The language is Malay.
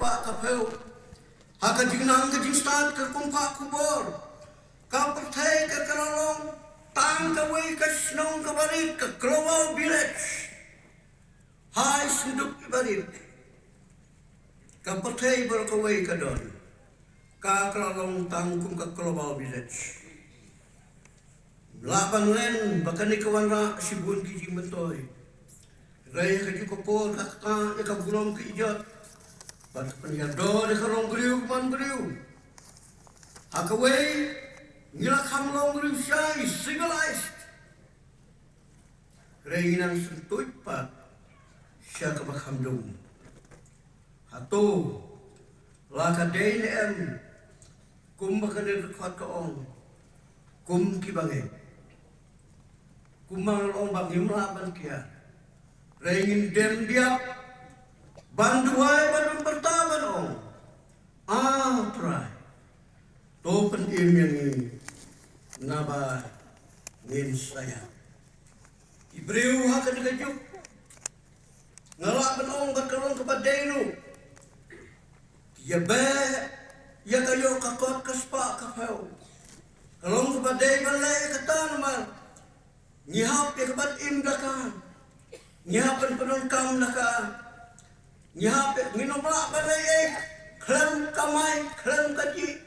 sepak kapeu. Haka jingnang ke jingstat ke kumpa kubur. Ka pertai ke kerolong. Tang ke wei ke senong ke barit ke Global Village. Hai senduk ibarit. Ka pertai ber ke wei ke don. Ka kerolong tangkum ke Global Village. Laban len bahkan ni kawan rak sibun kiji mentoi. Raya ke jukopor kakta ya ka gulom ke ijat. Bat penyado de kerong beriu man beriu. Hakaway ngila kamlong beriu syai civilized. Reinang sentuit pat sya kabakhamdum. Hato laka dain em kum bakadir khat kaong kum kibange. Kumang long bang himla ban kia. Reingin dem dia banduai badun pertama ong. Try. Topen ilmiangi naba ngin saya. Ibriu hakan kajuk. Ngalaban ong berkelong kepadailu. Ya be ya kayo kakot kaspa kapau. Kalong kepadai balai katanaman. Nyihap ya kebat imdakan. Nyihapan penungkam naka. Nyihap ya nginomlak balai klan kamai klan kaji.